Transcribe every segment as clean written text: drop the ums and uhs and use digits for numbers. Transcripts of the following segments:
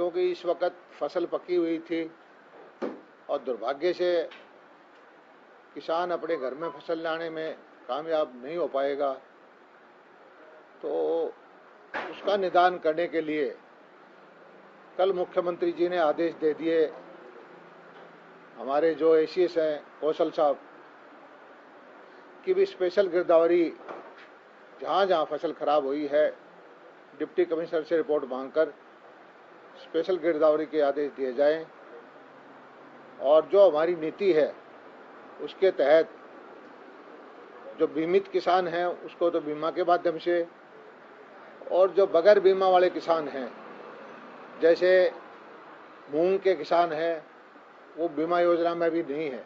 क्योंकि इस वक्त फसल पकी हुई थी और दुर्भाग्य से किसान अपने घर में फसल लाने में कामयाब नहीं हो पाएगा, तो उसका निदान करने के लिए कल मुख्यमंत्री जी ने आदेश दे दिए। हमारे जो एसीएस हैं कौशल साहब की भी स्पेशल गिरदावरी जहाँ जहाँ फसल खराब हुई है डिप्टी कमिश्नर से रिपोर्ट मांगकर स्पेशल गिरदावरी के आदेश दिए जाएं। और जो हमारी नीति है उसके तहत जो बीमित किसान हैं उसको तो बीमा के माध्यम से, और जो बगैर बीमा वाले किसान हैं जैसे मूंग के किसान हैं वो बीमा योजना में भी नहीं है।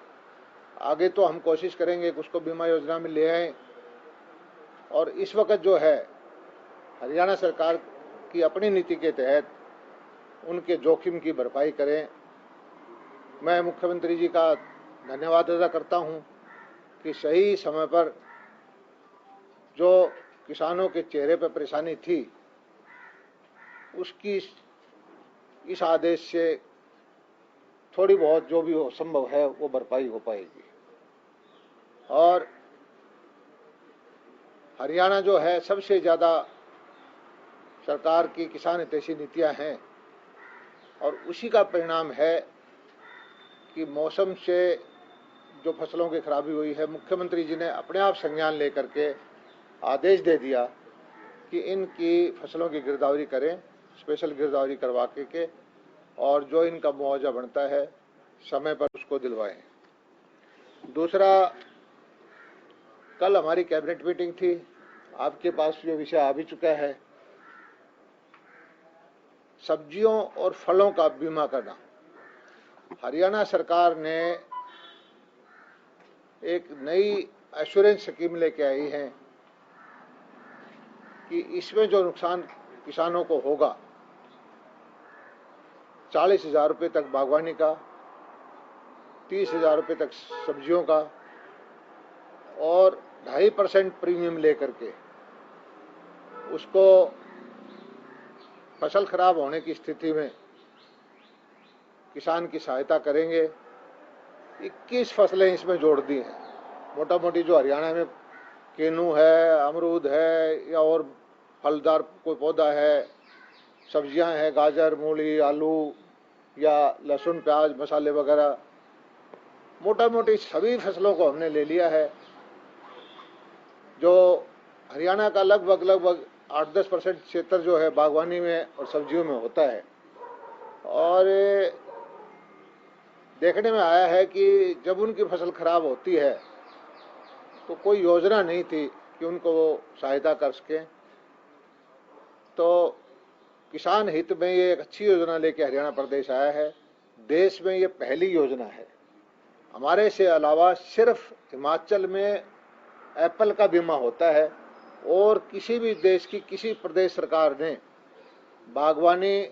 आगे तो हम कोशिश करेंगे कि उसको बीमा योजना में ले आएं। और इस वक्त जो है हरियाणा सरकार की अपनी नीति के तहत उनके जोखिम की भरपाई करें। मैं मुख्यमंत्री जी का धन्यवाद अदा करता हूं कि सही समय पर जो किसानों के चेहरे पर परेशानी थी उसकी इस आदेश से थोड़ी बहुत जो भी हो संभव है वो भरपाई हो पाएगी। और हरियाणा जो है सबसे ज़्यादा सरकार की किसान हितैषी नीतियां हैं और उसी का परिणाम है कि मौसम से जो फसलों की खराबी हुई है, मुख्यमंत्री जी ने अपने आप संज्ञान लेकर के आदेश दे दिया कि इनकी फसलों की गिरदावरी करें, स्पेशल गिरदावरी करवा के और जो इनका मुआवजा बनता है समय पर उसको दिलवाएं। दूसरा, कल हमारी कैबिनेट मीटिंग थी, आपके पास ये विषय आ भी चुका है, सब्जियों और फलों का बीमा करना। हरियाणा सरकार ने एक नई एश्योरेंस स्कीम लेके आई है कि इसमें जो नुकसान किसानों को होगा 40,000 रुपये तक बागवानी का, 30,000 रुपये तक सब्जियों का और 2.5% प्रीमियम लेकर के उसको फसल खराब होने की स्थिति में किसान की सहायता करेंगे। 21 फसलें इसमें जोड़ दी हैं। मोटा मोटी जो हरियाणा में केनू है, अमरूद है या और फलदार कोई पौधा है, सब्जियां हैं, गाजर, मूली, आलू या लहसुन, प्याज, मसाले वगैरह, मोटा मोटी सभी फसलों को हमने ले लिया है। जो हरियाणा का लगभग 8-10% क्षेत्र जो है बागवानी में और सब्जियों में होता है। और देखने में आया है कि जब उनकी फसल खराब होती है तो कोई योजना नहीं थी कि उनको वो सहायता कर सकें। तो किसान हित में ये एक अच्छी योजना लेके हरियाणा प्रदेश आया है। देश में ये पहली योजना है। हमारे से अलावा सिर्फ हिमाचल में एप्पल का बीमा होता है और किसी भी देश की किसी प्रदेश सरकार ने बागवानी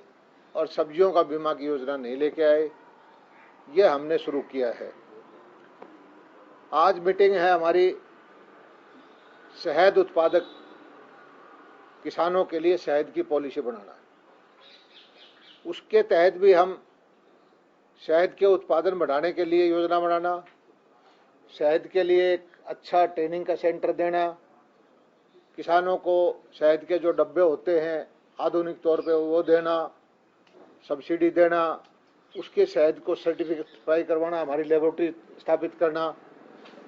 और सब्जियों का बीमा की योजना नहीं लेके आए। ये हमने शुरू किया है। आज मीटिंग है हमारी शहद उत्पादक किसानों के लिए शहद की पॉलिसी बनाना। उसके तहत भी हम शहद के उत्पादन बढ़ाने के लिए योजना बनाना, शहद के लिए एक अच्छा ट्रेनिंग का सेंटर देना, किसानों को शहद के जो डब्बे होते हैं आधुनिक तौर पे वो देना, सब्सिडी देना, उसके शहद को सर्टिफाई करवाना, हमारी लेबोरेटरी स्थापित करना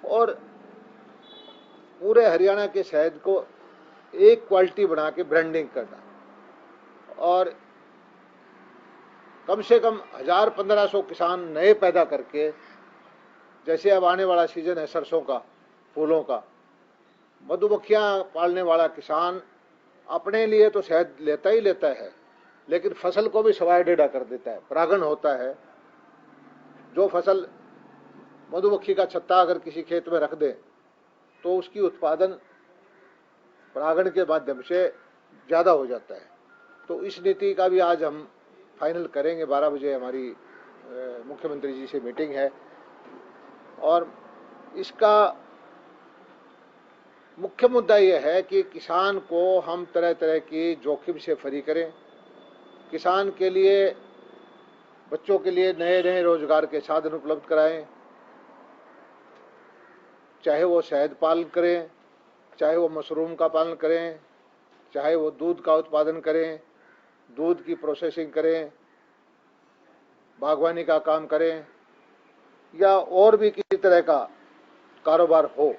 और पूरे हरियाणा के शहद को एक क्वालिटी बना के ब्रांडिंग करना। और कम से कम 1000-1500 किसान नए पैदा करके, जैसे अब आने वाला सीजन है सरसों का, फूलों का, मधुमक्खियां पालने वाला किसान अपने लिए तो शहद लेता ही लेता है लेकिन फसल को भी सवाए डेढ़ा कर देता है। परागण होता है। जो फसल मधुमक्खी का छत्ता अगर किसी खेत में रख दे तो उसकी उत्पादन परागण के माध्यम से ज़्यादा हो जाता है। तो इस नीति का भी आज हम फाइनल करेंगे। 12 बजे हमारी मुख्यमंत्री जी से मीटिंग है और इसका मुख्य मुद्दा यह है कि किसान को हम तरह तरह की जोखिम से फ्री करें। किसान के लिए बच्चों के लिए नए नए रोजगार के साधन उपलब्ध कराएं, चाहे वो शहद पालन करें, चाहे वो मशरूम का पालन करें, चाहे वो दूध का उत्पादन करें, दूध की प्रोसेसिंग करें, बागवानी का काम करें, या और भी किसी तरह का कारोबार हो।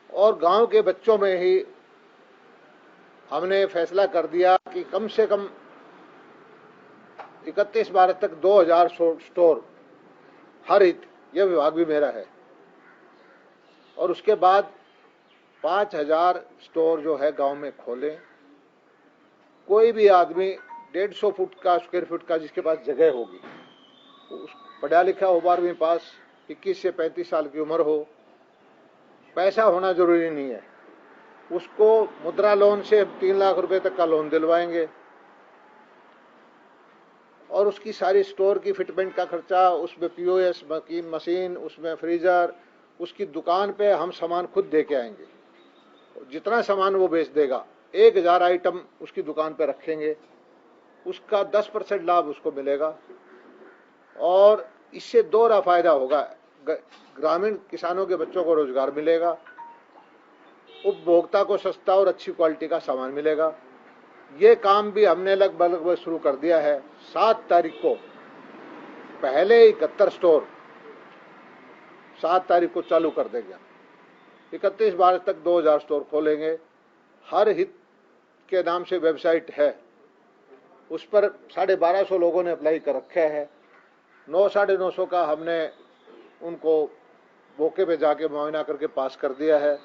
और गांव के बच्चों में ही हमने फैसला कर दिया कि कम से कम 31 मार्च तक 2000 स्टोर हर हित, यह विभाग भी मेरा है, और उसके बाद 5000 स्टोर जो है गांव में खोलें। कोई भी आदमी 150 फुट का स्क्वायर फुट का जिसके पास जगह होगी, पढ़ा लिखा हो, 12वीं पास, 21 से 35 साल की उम्र हो, पैसा होना जरूरी नहीं है, उसको मुद्रा लोन से 3 लाख रुपए तक का लोन दिलवाएंगे और उसकी सारी स्टोर की फिटमेंट का खर्चा, उसमें पीओएस की मशीन, उसमें फ्रीजर, उसकी दुकान पे हम सामान खुद दे के आएंगे। जितना सामान वो बेच देगा, 1000 आइटम उसकी दुकान पे रखेंगे, उसका 10% लाभ उसको मिलेगा। और इससे दोहरा फायदा होगा, ग्रामीण किसानों के बच्चों को रोजगार मिलेगा, उपभोक्ता को सस्ता और अच्छी क्वालिटी का सामान मिलेगा। ये काम भी हमने लगभग शुरू कर दिया है। 7 तारीख को पहले 71 स्टोर 7 तारीख को चालू कर देंगे। 31 मार्च तक 2000 स्टोर खोलेंगे। हर हित के नाम से वेबसाइट है, उस पर 1250 लोगों ने अप्लाई कर रखा है। 900-950 का हमने उनको मौके पे जाके मुआयना करके पास कर दिया है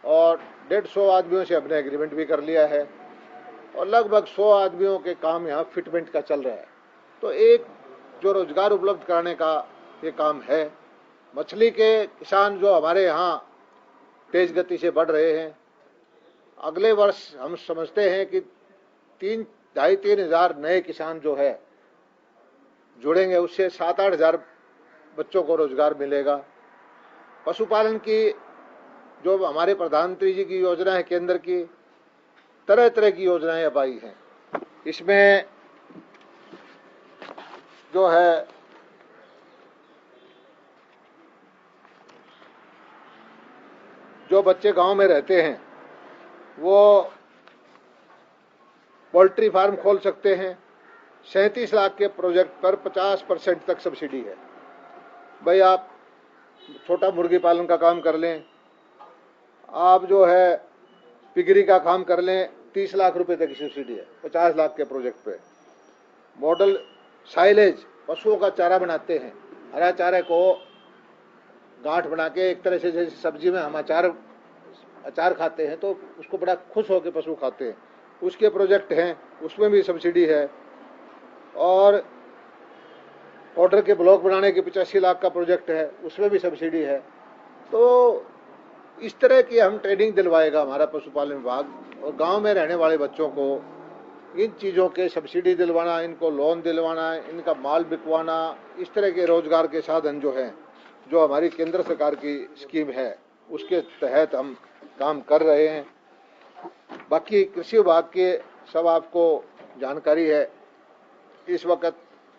और 150 आदमियों से हमने एग्रीमेंट भी कर लिया है और लगभग 100 आदमियों के काम यहाँ फिटमेंट का चल रहा है। तो एक जो रोजगार उपलब्ध कराने का ये काम है। मछली के किसान जो हमारे यहाँ तेज गति से बढ़ रहे हैं, अगले वर्ष हम समझते हैं कि 2,500-3 हजार नए किसान जो है जुड़ेंगे, उससे 7-8 हजार बच्चों को रोजगार मिलेगा। पशुपालन की जो हमारे प्रधानमंत्री जी की योजना है, केंद्र की तरह तरह की योजनाएं अब आई हैं। इसमें जो है जो बच्चे गांव में रहते हैं वो पोल्ट्री फार्म खोल सकते हैं। 37 लाख के प्रोजेक्ट पर 50% तक सब्सिडी है। भाई आप छोटा मुर्गी पालन का काम कर लें, आप जो है पिगरी का काम कर लें, 30 लाख रुपए तक की सब्सिडी है 50 लाख के प्रोजेक्ट पे। मॉडल साइलेज, पशुओं का चारा बनाते हैं, हरा चारे को गांठ बना के एक तरह से जैसे सब्जी में हम अचार खाते हैं तो उसको बड़ा खुश होकर पशु खाते हैं, उसके प्रोजेक्ट हैं, उसमें भी सब्सिडी है। और पाउडर के ब्लॉक बनाने के 85 लाख का प्रोजेक्ट है, उसमें भी सब्सिडी है। तो इस तरह की हम ट्रेनिंग दिलवाएगा हमारा पशुपालन विभाग और गांव में रहने वाले बच्चों को इन चीज़ों के सब्सिडी दिलवाना, इनको लोन दिलवाना, इनका माल बिकवाना, इस तरह के रोजगार के साधन जो हैं, जो हमारी केंद्र सरकार की स्कीम है, उसके तहत हम काम कर रहे हैं। बाकी कृषि विभाग के सब आपको जानकारी है। इस वक्त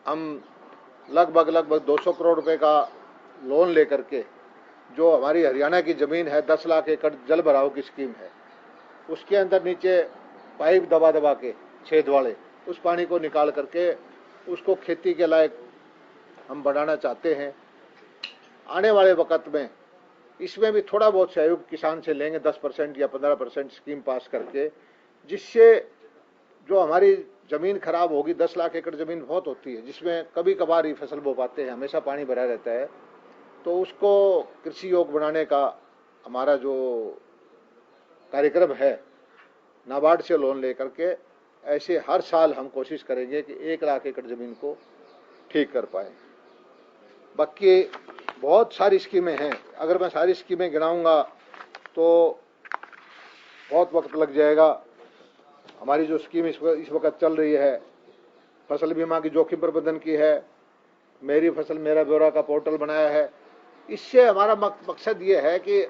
हम लगभग 200 करोड़ रुपए का लोन लेकर के, जो हमारी हरियाणा की ज़मीन है 10 लाख एकड़ जल भराव की स्कीम है, उसके अंदर नीचे पाइप दबा के छेद वाले उस पानी को निकाल करके उसको खेती के लायक हम बढ़ाना चाहते हैं। आने वाले वक्त में इसमें भी थोड़ा बहुत सहयोग किसान से लेंगे, 10% या 15% स्कीम पास करके, जिससे जो हमारी ज़मीन खराब होगी, 10 लाख एकड़ ज़मीन बहुत होती है जिसमें कभी कभार ही फसल बो पाते हैं, हमेशा पानी भरा रहता है, तो उसको कृषि योग बनाने का हमारा जो कार्यक्रम है, नाबार्ड से लोन लेकर के ऐसे हर साल हम कोशिश करेंगे कि 1 लाख एकड़ ज़मीन को ठीक कर पाए। बाकी बहुत सारी स्कीमें हैं, अगर मैं सारी स्कीमें गिनाऊंगा तो बहुत वक्त लग जाएगा। हमारी जो स्कीम इस वक्त चल रही है, फसल बीमा की जोखिम प्रबंधन की है, मेरी फसल मेरा ब्यौरा का पोर्टल बनाया है। इससे हमारा मकसद ये है कि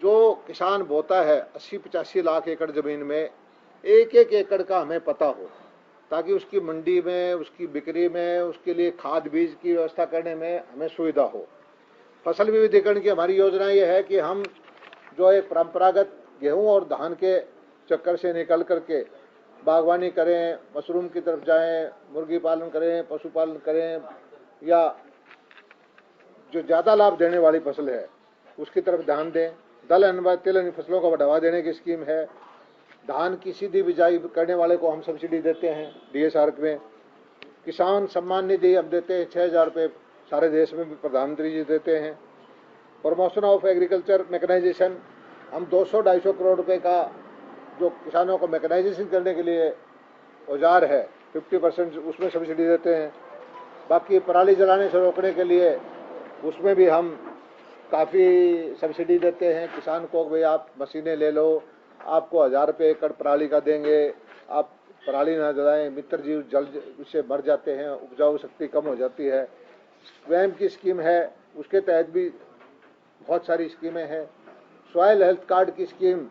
जो किसान बोता है 80-85 लाख एकड़ ज़मीन में, एक एक एकड़ का हमें पता हो, ताकि उसकी मंडी में, उसकी बिक्री में, उसके लिए खाद बीज की व्यवस्था करने में हमें सुविधा हो। फसल विविधीकरण की हमारी योजना ये है कि हम जो एक परंपरागत गेहूं और धान के चक्कर से निकल करके बागवानी करें, मशरूम की तरफ जाएं, मुर्गी पालन करें, पशुपालन करें, या जो ज़्यादा लाभ देने वाली फसल है उसकी तरफ ध्यान दें। दल अन्न तिल फसलों को बढ़ावा देने की स्कीम है। धान की सीधी बिजाई करने वाले को हम सब्सिडी देते हैं DSR में। किसान सम्मान निधि हम देते हैं 6,000 रुपये, सारे देश में भी प्रधानमंत्री जी देते हैं। प्रमोशन ऑफ एग्रीकल्चर मैकेनाइजेशन, हम 200-250 करोड़ रुपए का जो किसानों को मैकेनाइजेशन करने के लिए औजार है 50% उसमें सब्सिडी देते हैं। बाकी पराली जलाने से रोकने के लिए उसमें भी हम काफ़ी सब्सिडी देते हैं किसान को। भाई आप मशीनें ले लो, आपको 1,000 रुपये एकड़ पराली का देंगे, आप पराली ना जलाएं, मित्र जीव जल उससे मर जाते हैं, उपजाऊ शक्ति कम हो जाती है। स्वयं की स्कीम है, उसके तहत भी बहुत सारी स्कीमें हैं। सॉइल हेल्थ कार्ड की स्कीम,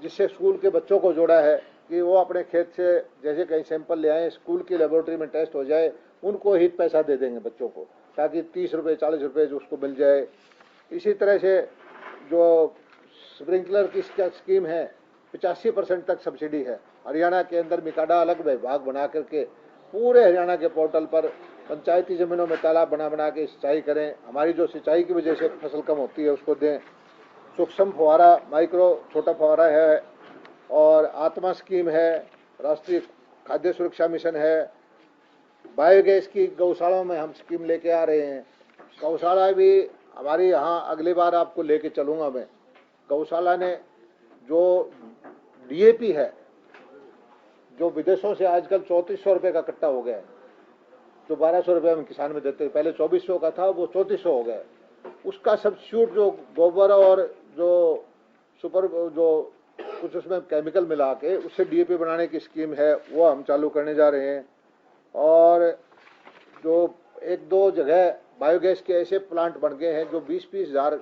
जिससे स्कूल के बच्चों को जोड़ा है कि वो अपने खेत से जैसे कहीं सैंपल ले आए, स्कूल की लेबोरेटरी में टेस्ट हो जाए, उनको ही पैसा दे देंगे बच्चों को, ताकि 30 रुपये 40 रुपये जो उसको मिल जाए। इसी तरह से जो स्प्रिंकलर की स्कीम है 85% तक सब्सिडी है। हरियाणा के अंदर मिकाडा अलग विभाग बना करके पूरे हरियाणा के पोर्टल पर पंचायती जमीनों में तालाब बना के सिंचाई करें। हमारी जो सिंचाई की वजह से फसल कम होती है उसको दें। सूक्ष्म फुहारा, माइक्रो छोटा फुहारा है, और आत्मा स्कीम है, राष्ट्रीय खाद्य सुरक्षा मिशन है। बायोगैस की गौशालाओं में हम स्कीम लेके आ रहे हैं। गौशाला भी हमारी यहाँ अगली बार आपको लेके चलूँगा मैं। गौशाला ने जो DAP है, जो विदेशों से आजकल 3400 रुपये का कट्टा हो गया है, जो 1200 रुपये हम किसान में देते, पहले 2400 का था, वो 3400 हो गया। उसका सब्स्टिट्यूट जो गोबर और जो सुपर जो कुछ उसमें केमिकल मिला के उससे DAP बनाने की स्कीम है, वो हम चालू करने जा रहे हैं। और जो 1-2 जगह बायोगैस के ऐसे प्लांट बन गए हैं जो 20-20 हज़ार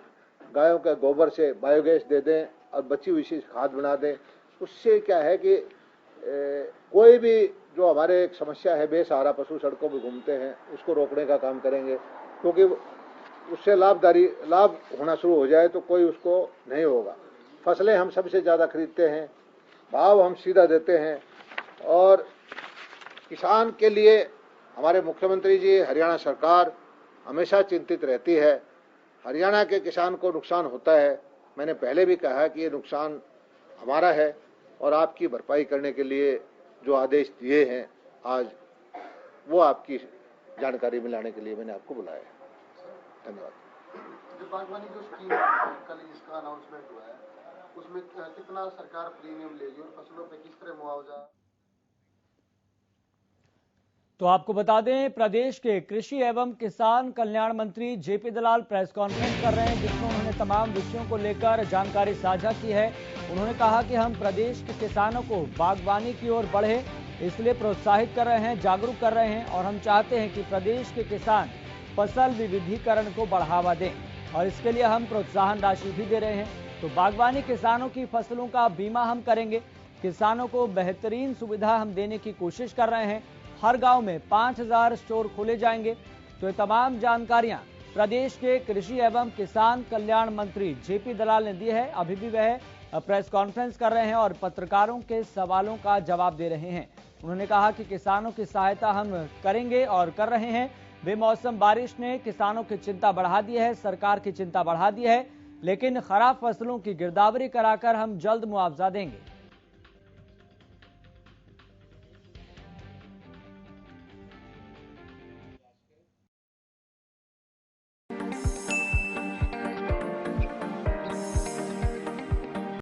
गायों के गोबर से बायोगैस दे दें और बची हुई चीज खाद बना दें। उससे क्या है कि कोई भी जो हमारे एक समस्या है, बेसहारा पशु सड़कों पर घूमते हैं, उसको रोकने का काम करेंगे, क्योंकि उससे लाभ होना शुरू हो जाए तो कोई उसको नहीं होगा। फसलें हम सबसे ज़्यादा खरीदते हैं, भाव हम सीधा देते हैं, और किसान के लिए हमारे मुख्यमंत्री जी, हरियाणा सरकार हमेशा चिंतित रहती है। हरियाणा के किसान को नुकसान होता है, मैंने पहले भी कहा कि ये नुकसान हमारा है, और आपकी भरपाई करने के लिए जो आदेश दिए हैं आज, वो आपकी जानकारी में लाने के लिए मैंने आपको बुलाया है। धन्यवाद। जो बागवानी जो स्कीम कल जिसका अनाउंसमेंट हुआ है, उसमें कितना सरकार प्रीमियम लेगी और फसलों पे किस तरह मुआवजा? तो आपको बता दें, प्रदेश के कृषि एवं किसान कल्याण मंत्री JP दलाल प्रेस कॉन्फ्रेंस कर रहे हैं, जिसमें उन्होंने तमाम विषयों को लेकर जानकारी साझा की है। उन्होंने कहा कि हम प्रदेश के किसानों को बागवानी की ओर बढ़े, इसलिए प्रोत्साहित कर रहे हैं, जागरूक कर रहे हैं, और हम चाहते हैं कि प्रदेश के किसान फसल विविधीकरण को बढ़ावा दें, और इसके लिए हम प्रोत्साहन राशि भी दे रहे हैं। तो बागवानी किसानों की फसलों का बीमा हम करेंगे, किसानों को बेहतरीन सुविधा हम देने की कोशिश कर रहे हैं। हर गांव में 5000 स्टोर खोले जाएंगे। तो ये तमाम जानकारियां प्रदेश के कृषि एवं किसान कल्याण मंत्री JP दलाल ने दी है। अभी भी वह प्रेस कॉन्फ्रेंस कर रहे हैं और पत्रकारों के सवालों का जवाब दे रहे हैं। उन्होंने कहा कि किसानों की सहायता हम करेंगे और कर रहे हैं। बेमौसम बारिश ने किसानों की चिंता बढ़ा दी है, सरकार की चिंता बढ़ा दी है, लेकिन खराब फसलों की गिरदावरी कराकर हम जल्द मुआवजा देंगे।